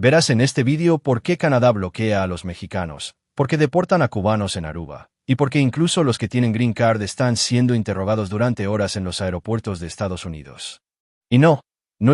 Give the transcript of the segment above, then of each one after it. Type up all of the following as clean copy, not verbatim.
Verás en este vídeo por qué Canadá bloquea a los mexicanos, por qué deportan a cubanos en Aruba, y por qué incluso los que tienen Green Card están siendo interrogados durante horas en los aeropuertos de Estados Unidos. Y no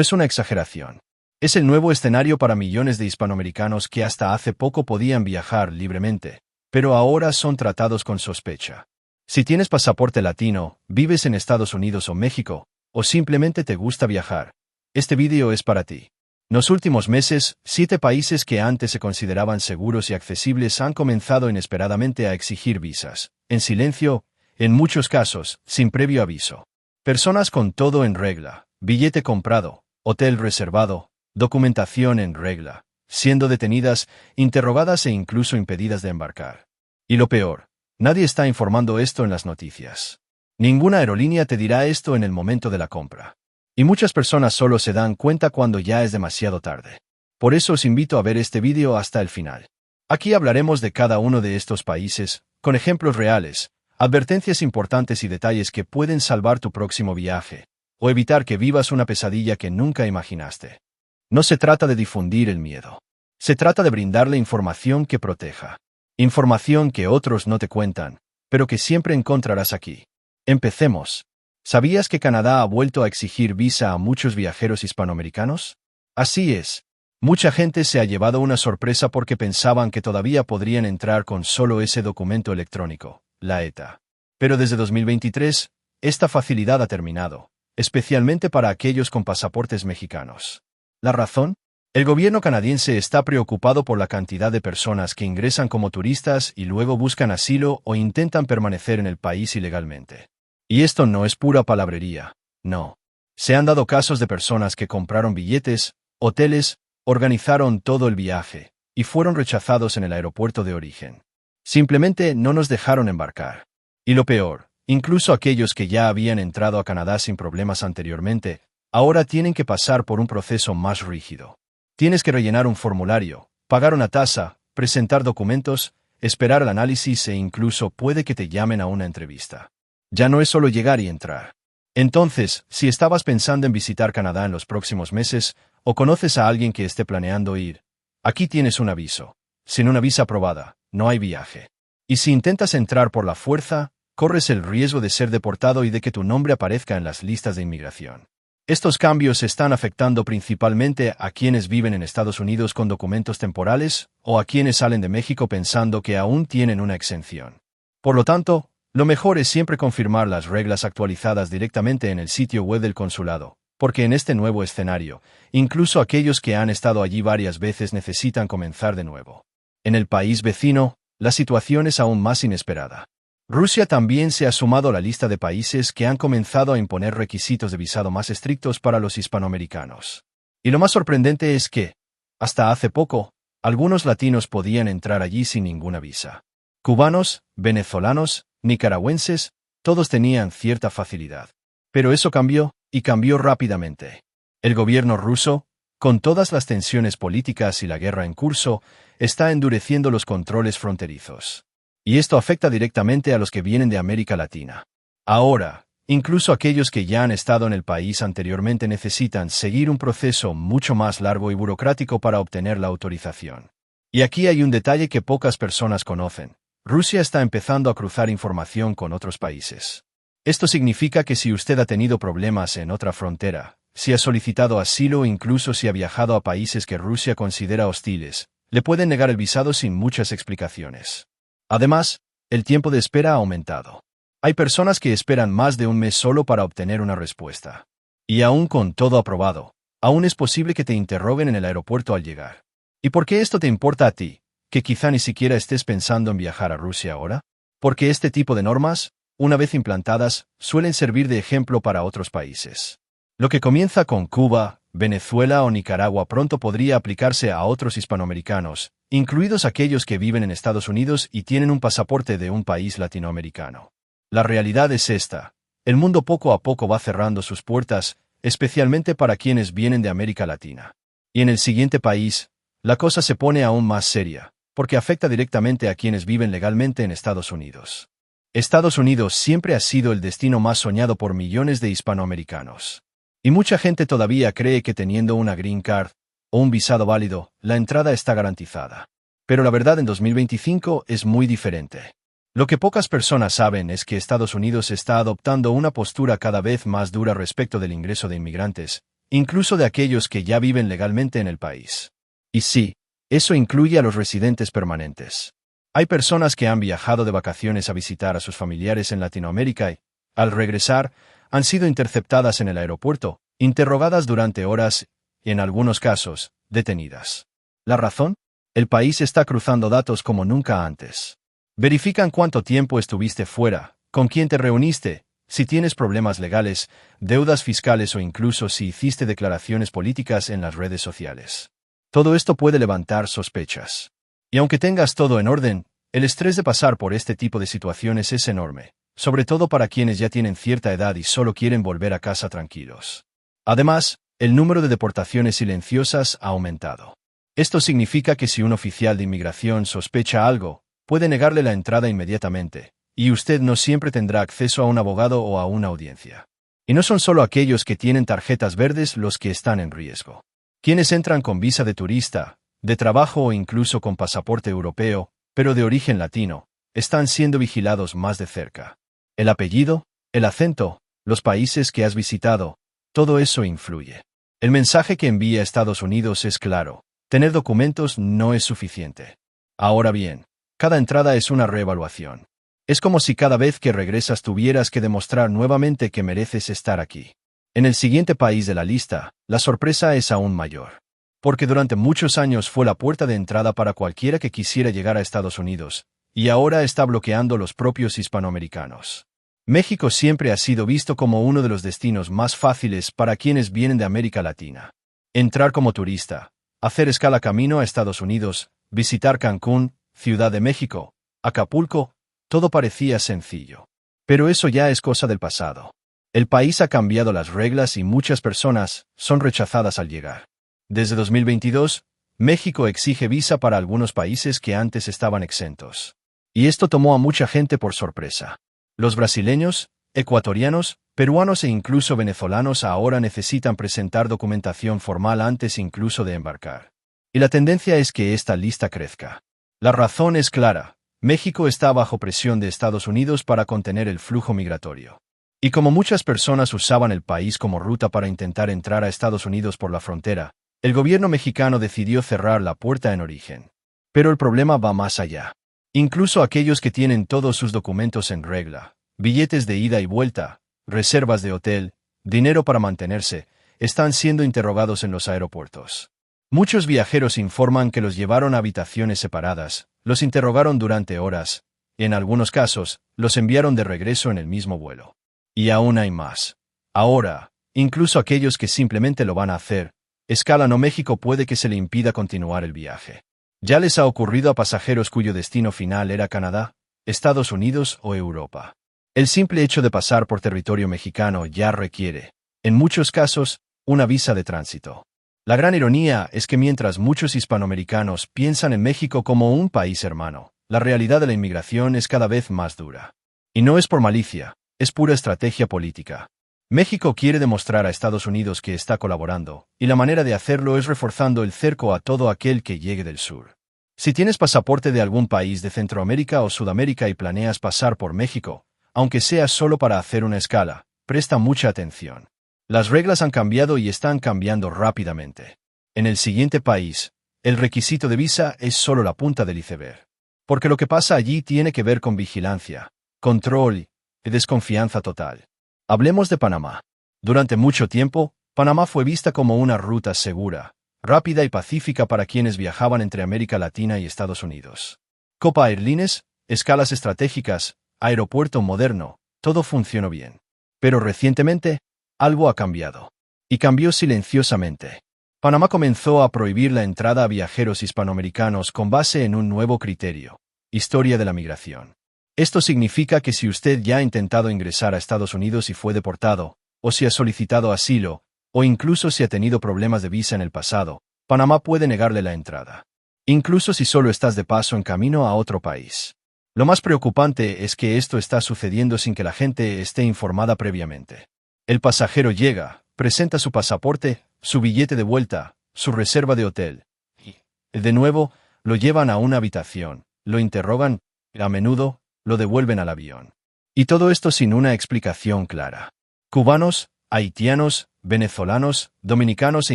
es una exageración. Es el nuevo escenario para millones de hispanoamericanos que hasta hace poco podían viajar libremente, pero ahora son tratados con sospecha. Si tienes pasaporte latino, vives en Estados Unidos o México, o simplemente te gusta viajar, este vídeo es para ti. En los últimos meses, 7 países que antes se consideraban seguros y accesibles han comenzado inesperadamente a exigir visas, en silencio, en muchos casos, sin previo aviso. Personas con todo en regla, billete comprado, hotel reservado, documentación en regla, siendo detenidas, interrogadas e incluso impedidas de embarcar. Y lo peor, nadie está informando esto en las noticias. Ninguna aerolínea te dirá esto en el momento de la compra. Y muchas personas solo se dan cuenta cuando ya es demasiado tarde. Por eso os invito a ver este vídeo hasta el final. Aquí hablaremos de cada uno de estos países, con ejemplos reales, advertencias importantes y detalles que pueden salvar tu próximo viaje, o evitar que vivas una pesadilla que nunca imaginaste. No se trata de difundir el miedo. Se trata de brindarle información que proteja. Información que otros no te cuentan, pero que siempre encontrarás aquí. Empecemos. ¿Sabías que Canadá ha vuelto a exigir visa a muchos viajeros hispanoamericanos? Así es. Mucha gente se ha llevado una sorpresa porque pensaban que todavía podrían entrar con solo ese documento electrónico, la ETA. Pero desde 2023, esta facilidad ha terminado, especialmente para aquellos con pasaportes mexicanos. ¿La razón? El gobierno canadiense está preocupado por la cantidad de personas que ingresan como turistas y luego buscan asilo o intentan permanecer en el país ilegalmente. Y esto no es pura palabrería, no. Se han dado casos de personas que compraron billetes, hoteles, organizaron todo el viaje, y fueron rechazados en el aeropuerto de origen. Simplemente no nos dejaron embarcar. Y lo peor, incluso aquellos que ya habían entrado a Canadá sin problemas anteriormente, ahora tienen que pasar por un proceso más rígido. Tienes que rellenar un formulario, pagar una tasa, presentar documentos, esperar el análisis e incluso puede que te llamen a una entrevista. Ya no es solo llegar y entrar. Entonces, si estabas pensando en visitar Canadá en los próximos meses, o conoces a alguien que esté planeando ir, aquí tienes un aviso. Sin una visa aprobada, no hay viaje. Y si intentas entrar por la fuerza, corres el riesgo de ser deportado y de que tu nombre aparezca en las listas de inmigración. Estos cambios están afectando principalmente a quienes viven en Estados Unidos con documentos temporales, o a quienes salen de México pensando que aún tienen una exención. Por lo tanto, lo mejor es siempre confirmar las reglas actualizadas directamente en el sitio web del consulado, porque en este nuevo escenario, incluso aquellos que han estado allí varias veces necesitan comenzar de nuevo. En el país vecino, la situación es aún más inesperada. Rusia también se ha sumado a la lista de países que han comenzado a imponer requisitos de visado más estrictos para los hispanoamericanos. Y lo más sorprendente es que, hasta hace poco, algunos latinos podían entrar allí sin ninguna visa. Cubanos, venezolanos, nicaragüenses, todos tenían cierta facilidad. Pero eso cambió, y cambió rápidamente. El gobierno ruso, con todas las tensiones políticas y la guerra en curso, está endureciendo los controles fronterizos. Y esto afecta directamente a los que vienen de América Latina. Ahora, incluso aquellos que ya han estado en el país anteriormente necesitan seguir un proceso mucho más largo y burocrático para obtener la autorización. Y aquí hay un detalle que pocas personas conocen. Rusia está empezando a cruzar información con otros países. Esto significa que si usted ha tenido problemas en otra frontera, si ha solicitado asilo o incluso si ha viajado a países que Rusia considera hostiles, le pueden negar el visado sin muchas explicaciones. Además, el tiempo de espera ha aumentado. Hay personas que esperan más de un mes solo para obtener una respuesta. Y aún con todo aprobado, aún es posible que te interroguen en el aeropuerto al llegar. ¿Y por qué esto te importa a ti? ¿Que quizá ni siquiera estés pensando en viajar a Rusia ahora? Porque este tipo de normas, una vez implantadas, suelen servir de ejemplo para otros países. Lo que comienza con Cuba, Venezuela o Nicaragua pronto podría aplicarse a otros hispanoamericanos, incluidos aquellos que viven en Estados Unidos y tienen un pasaporte de un país latinoamericano. La realidad es esta: el mundo poco a poco va cerrando sus puertas, especialmente para quienes vienen de América Latina. Y en el siguiente país, la cosa se pone aún más seria, porque afecta directamente a quienes viven legalmente en Estados Unidos. Estados Unidos siempre ha sido el destino más soñado por millones de hispanoamericanos. Y mucha gente todavía cree que teniendo una Green Card, o un visado válido, la entrada está garantizada. Pero la verdad en 2025 es muy diferente. Lo que pocas personas saben es que Estados Unidos está adoptando una postura cada vez más dura respecto del ingreso de inmigrantes, incluso de aquellos que ya viven legalmente en el país. Y sí, eso incluye a los residentes permanentes. Hay personas que han viajado de vacaciones a visitar a sus familiares en Latinoamérica y, al regresar, han sido interceptadas en el aeropuerto, interrogadas durante horas y, en algunos casos, detenidas. ¿La razón? El país está cruzando datos como nunca antes. Verifican cuánto tiempo estuviste fuera, con quién te reuniste, si tienes problemas legales, deudas fiscales o incluso si hiciste declaraciones políticas en las redes sociales. Todo esto puede levantar sospechas. Y aunque tengas todo en orden, el estrés de pasar por este tipo de situaciones es enorme, sobre todo para quienes ya tienen cierta edad y solo quieren volver a casa tranquilos. Además, el número de deportaciones silenciosas ha aumentado. Esto significa que si un oficial de inmigración sospecha algo, puede negarle la entrada inmediatamente, y usted no siempre tendrá acceso a un abogado o a una audiencia. Y no son solo aquellos que tienen tarjetas verdes los que están en riesgo. Quienes entran con visa de turista, de trabajo o incluso con pasaporte europeo, pero de origen latino, están siendo vigilados más de cerca. El apellido, el acento, los países que has visitado, todo eso influye. El mensaje que envía Estados Unidos es claro: tener documentos no es suficiente. Ahora bien, cada entrada es una reevaluación. Es como si cada vez que regresas tuvieras que demostrar nuevamente que mereces estar aquí. En el siguiente país de la lista, la sorpresa es aún mayor. Porque durante muchos años fue la puerta de entrada para cualquiera que quisiera llegar a Estados Unidos, y ahora está bloqueando los propios hispanoamericanos. México siempre ha sido visto como uno de los destinos más fáciles para quienes vienen de América Latina. Entrar como turista, hacer escala camino a Estados Unidos, visitar Cancún, Ciudad de México, Acapulco, todo parecía sencillo. Pero eso ya es cosa del pasado. El país ha cambiado las reglas y muchas personas son rechazadas al llegar. Desde 2022, México exige visa para algunos países que antes estaban exentos. Y esto tomó a mucha gente por sorpresa. Los brasileños, ecuatorianos, peruanos e incluso venezolanos ahora necesitan presentar documentación formal antes incluso de embarcar. Y la tendencia es que esta lista crezca. La razón es clara: México está bajo presión de Estados Unidos para contener el flujo migratorio. Y como muchas personas usaban el país como ruta para intentar entrar a Estados Unidos por la frontera, el gobierno mexicano decidió cerrar la puerta en origen. Pero el problema va más allá. Incluso aquellos que tienen todos sus documentos en regla, billetes de ida y vuelta, reservas de hotel, dinero para mantenerse, están siendo interrogados en los aeropuertos. Muchos viajeros informan que los llevaron a habitaciones separadas, los interrogaron durante horas, y en algunos casos, los enviaron de regreso en el mismo vuelo. Y aún hay más. Ahora, incluso aquellos que simplemente lo van a hacer, escalan o México puede que se le impida continuar el viaje. Ya les ha ocurrido a pasajeros cuyo destino final era Canadá, Estados Unidos o Europa. El simple hecho de pasar por territorio mexicano ya requiere, en muchos casos, una visa de tránsito. La gran ironía es que mientras muchos hispanoamericanos piensan en México como un país hermano, la realidad de la inmigración es cada vez más dura. Y no es por malicia, es pura estrategia política. México quiere demostrar a Estados Unidos que está colaborando, y la manera de hacerlo es reforzando el cerco a todo aquel que llegue del sur. Si tienes pasaporte de algún país de Centroamérica o Sudamérica y planeas pasar por México, aunque sea solo para hacer una escala, presta mucha atención. Las reglas han cambiado y están cambiando rápidamente. En el siguiente país, el requisito de visa es solo la punta del iceberg. Porque lo que pasa allí tiene que ver con vigilancia, control y desconfianza total. Hablemos de Panamá. Durante mucho tiempo, Panamá fue vista como una ruta segura, rápida y pacífica para quienes viajaban entre América Latina y Estados Unidos. Copa Airlines, escalas estratégicas, aeropuerto moderno, todo funcionó bien. Pero recientemente, algo ha cambiado. Y cambió silenciosamente. Panamá comenzó a prohibir la entrada a viajeros hispanoamericanos con base en un nuevo criterio: historia de la migración. Esto significa que si usted ya ha intentado ingresar a Estados Unidos y fue deportado, o si ha solicitado asilo, o incluso si ha tenido problemas de visa en el pasado, Panamá puede negarle la entrada. Incluso si solo estás de paso en camino a otro país. Lo más preocupante es que esto está sucediendo sin que la gente esté informada previamente. El pasajero llega, presenta su pasaporte, su billete de vuelta, su reserva de hotel. Y, de nuevo, lo llevan a una habitación, lo interrogan, y a menudo, lo devuelven al avión. Y todo esto sin una explicación clara. Cubanos, haitianos, venezolanos, dominicanos e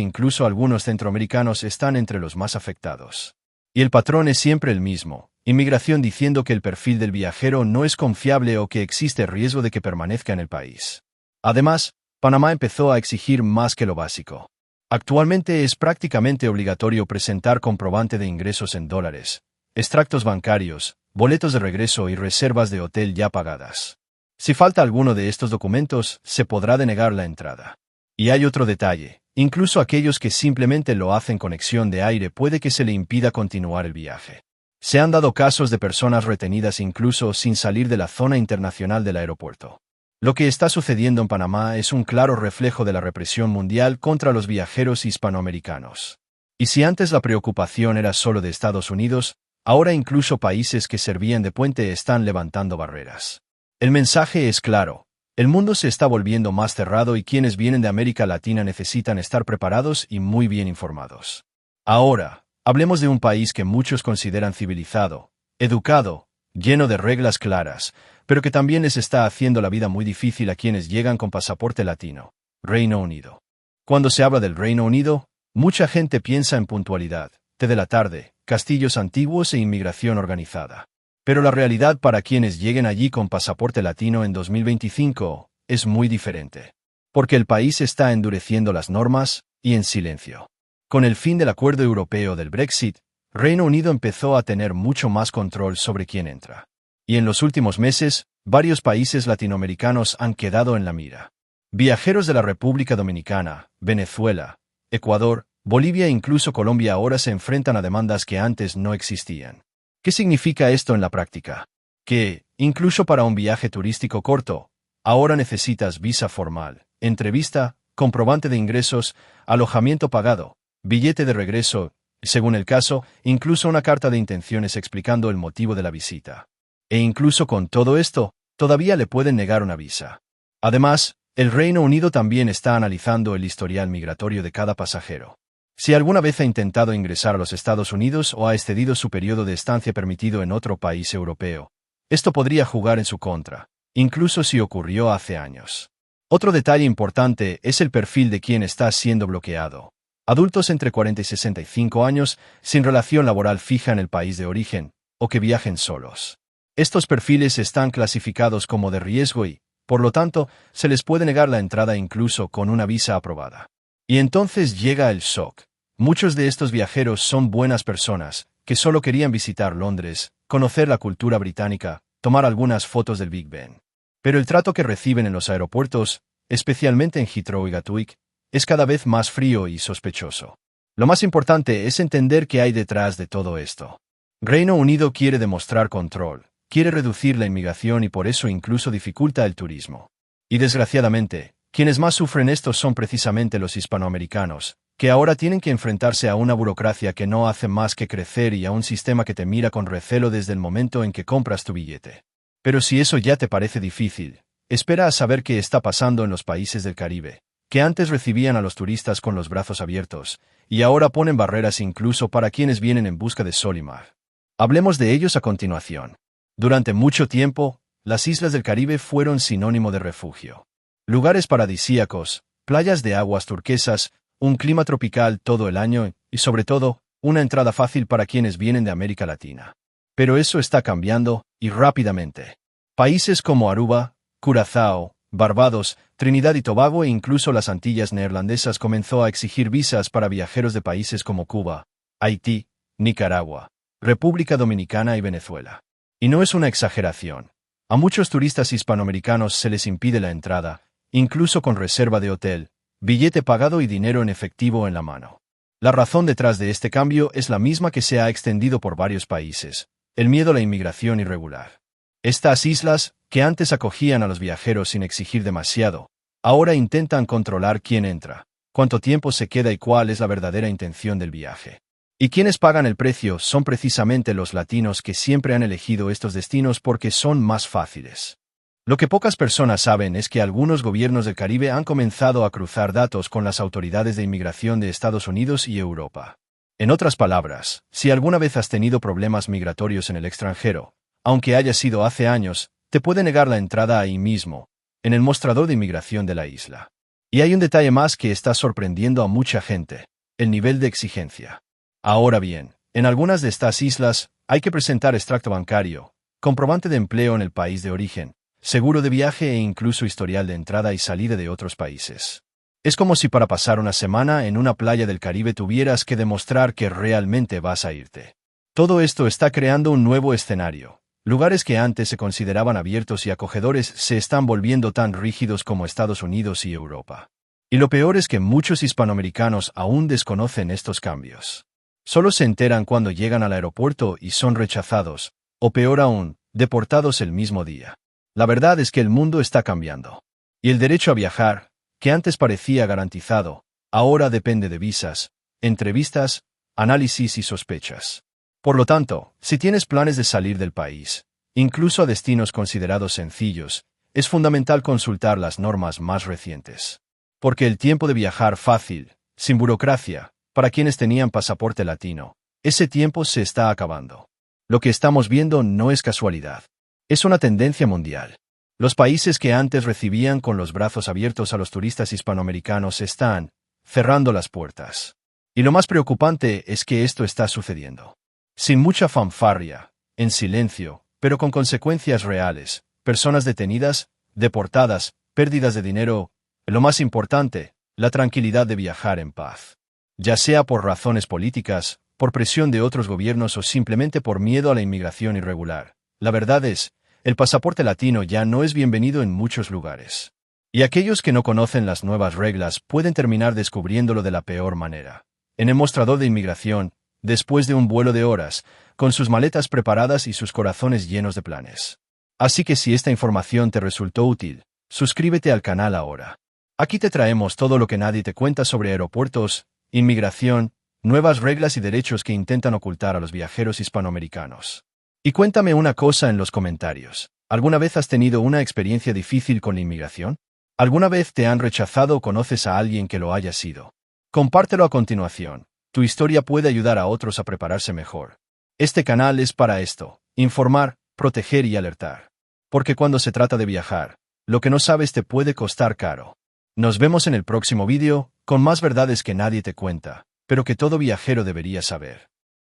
incluso algunos centroamericanos están entre los más afectados. Y el patrón es siempre el mismo: inmigración diciendo que el perfil del viajero no es confiable o que existe riesgo de que permanezca en el país. Además, Panamá empezó a exigir más que lo básico. Actualmente es prácticamente obligatorio presentar comprobante de ingresos en dólares, extractos bancarios, boletos de regreso y reservas de hotel ya pagadas. Si falta alguno de estos documentos, se podrá denegar la entrada. Y hay otro detalle: incluso aquellos que simplemente lo hacen conexión de aire puede que se le impida continuar el viaje. Se han dado casos de personas retenidas incluso sin salir de la zona internacional del aeropuerto. Lo que está sucediendo en Panamá es un claro reflejo de la represión mundial contra los viajeros hispanoamericanos. Y si antes la preocupación era solo de Estados Unidos, ahora incluso países que servían de puente están levantando barreras. El mensaje es claro: el mundo se está volviendo más cerrado y quienes vienen de América Latina necesitan estar preparados y muy bien informados. Ahora, hablemos de un país que muchos consideran civilizado, educado, lleno de reglas claras, pero que también les está haciendo la vida muy difícil a quienes llegan con pasaporte latino: Reino Unido. Cuando se habla del Reino Unido, mucha gente piensa en puntualidad, té de la tarde, castillos antiguos e inmigración organizada. Pero la realidad para quienes lleguen allí con pasaporte latino en 2025 es muy diferente. Porque el país está endureciendo las normas, y en silencio. Con el fin del acuerdo europeo del Brexit, Reino Unido empezó a tener mucho más control sobre quién entra. Y en los últimos meses, varios países latinoamericanos han quedado en la mira. Viajeros de la República Dominicana, Venezuela, Ecuador, Bolivia e incluso Colombia ahora se enfrentan a demandas que antes no existían. ¿Qué significa esto en la práctica? Que, incluso para un viaje turístico corto, ahora necesitas visa formal, entrevista, comprobante de ingresos, alojamiento pagado, billete de regreso, según el caso, incluso una carta de intenciones explicando el motivo de la visita. E incluso con todo esto, todavía le pueden negar una visa. Además, el Reino Unido también está analizando el historial migratorio de cada pasajero. Si alguna vez ha intentado ingresar a los Estados Unidos o ha excedido su periodo de estancia permitido en otro país europeo, esto podría jugar en su contra, incluso si ocurrió hace años. Otro detalle importante es el perfil de quien está siendo bloqueado. Adultos entre 40 y 65 años, sin relación laboral fija en el país de origen, o que viajen solos. Estos perfiles están clasificados como de riesgo y, por lo tanto, se les puede negar la entrada incluso con una visa aprobada. Y entonces llega el shock. Muchos de estos viajeros son buenas personas, que solo querían visitar Londres, conocer la cultura británica, tomar algunas fotos del Big Ben. Pero el trato que reciben en los aeropuertos, especialmente en Heathrow y Gatwick, es cada vez más frío y sospechoso. Lo más importante es entender qué hay detrás de todo esto. Reino Unido quiere demostrar control, quiere reducir la inmigración y por eso incluso dificulta el turismo. Y desgraciadamente, quienes más sufren esto son precisamente los hispanoamericanos, que ahora tienen que enfrentarse a una burocracia que no hace más que crecer y a un sistema que te mira con recelo desde el momento en que compras tu billete. Pero si eso ya te parece difícil, espera a saber qué está pasando en los países del Caribe, que antes recibían a los turistas con los brazos abiertos, y ahora ponen barreras incluso para quienes vienen en busca de sol y mar. Hablemos de ellos a continuación. Durante mucho tiempo, las islas del Caribe fueron sinónimo de refugio. Lugares paradisíacos, playas de aguas turquesas, un clima tropical todo el año y, sobre todo, una entrada fácil para quienes vienen de América Latina. Pero eso está cambiando, y rápidamente. Países como Aruba, Curazao, Barbados, Trinidad y Tobago e incluso las Antillas neerlandesas comenzó a exigir visas para viajeros de países como Cuba, Haití, Nicaragua, República Dominicana y Venezuela. Y no es una exageración. A muchos turistas hispanoamericanos se les impide la entrada, incluso con reserva de hotel, billete pagado y dinero en efectivo en la mano. La razón detrás de este cambio es la misma que se ha extendido por varios países: el miedo a la inmigración irregular. Estas islas, que antes acogían a los viajeros sin exigir demasiado, ahora intentan controlar quién entra, cuánto tiempo se queda y cuál es la verdadera intención del viaje. Y quienes pagan el precio son precisamente los latinos, que siempre han elegido estos destinos porque son más fáciles. Lo que pocas personas saben es que algunos gobiernos del Caribe han comenzado a cruzar datos con las autoridades de inmigración de Estados Unidos y Europa. En otras palabras, si alguna vez has tenido problemas migratorios en el extranjero, aunque haya sido hace años, te puede negar la entrada ahí mismo, en el mostrador de inmigración de la isla. Y hay un detalle más que está sorprendiendo a mucha gente: el nivel de exigencia. Ahora bien, en algunas de estas islas, hay que presentar extracto bancario, comprobante de empleo en el país de origen, seguro de viaje e incluso historial de entrada y salida de otros países. Es como si para pasar una semana en una playa del Caribe tuvieras que demostrar que realmente vas a irte. Todo esto está creando un nuevo escenario. Lugares que antes se consideraban abiertos y acogedores se están volviendo tan rígidos como Estados Unidos y Europa. Y lo peor es que muchos hispanoamericanos aún desconocen estos cambios. Solo se enteran cuando llegan al aeropuerto y son rechazados, o peor aún, deportados el mismo día. La verdad es que el mundo está cambiando. Y el derecho a viajar, que antes parecía garantizado, ahora depende de visas, entrevistas, análisis y sospechas. Por lo tanto, si tienes planes de salir del país, incluso a destinos considerados sencillos, es fundamental consultar las normas más recientes. Porque el tiempo de viajar fácil, sin burocracia, para quienes tenían pasaporte latino, ese tiempo se está acabando. Lo que estamos viendo no es casualidad. Es una tendencia mundial. Los países que antes recibían con los brazos abiertos a los turistas hispanoamericanos están cerrando las puertas. Y lo más preocupante es que esto está sucediendo sin mucha fanfarria, en silencio, pero con consecuencias reales: personas detenidas, deportadas, pérdidas de dinero, lo más importante, la tranquilidad de viajar en paz. Ya sea por razones políticas, por presión de otros gobiernos o simplemente por miedo a la inmigración irregular. La verdad es, el pasaporte latino ya no es bienvenido en muchos lugares. Y aquellos que no conocen las nuevas reglas pueden terminar descubriéndolo de la peor manera. En el mostrador de inmigración, después de un vuelo de horas, con sus maletas preparadas y sus corazones llenos de planes. Así que si esta información te resultó útil, suscríbete al canal ahora. Aquí te traemos todo lo que nadie te cuenta sobre aeropuertos, inmigración, nuevas reglas y derechos que intentan ocultar a los viajeros hispanoamericanos. Y cuéntame una cosa en los comentarios: ¿alguna vez has tenido una experiencia difícil con la inmigración? ¿Alguna vez te han rechazado o conoces a alguien que lo haya sido? Compártelo a continuación. Tu historia puede ayudar a otros a prepararse mejor. Este canal es para esto: informar, proteger y alertar. Porque cuando se trata de viajar, lo que no sabes te puede costar caro. Nos vemos en el próximo vídeo, con más verdades que nadie te cuenta, pero que todo viajero debería saber.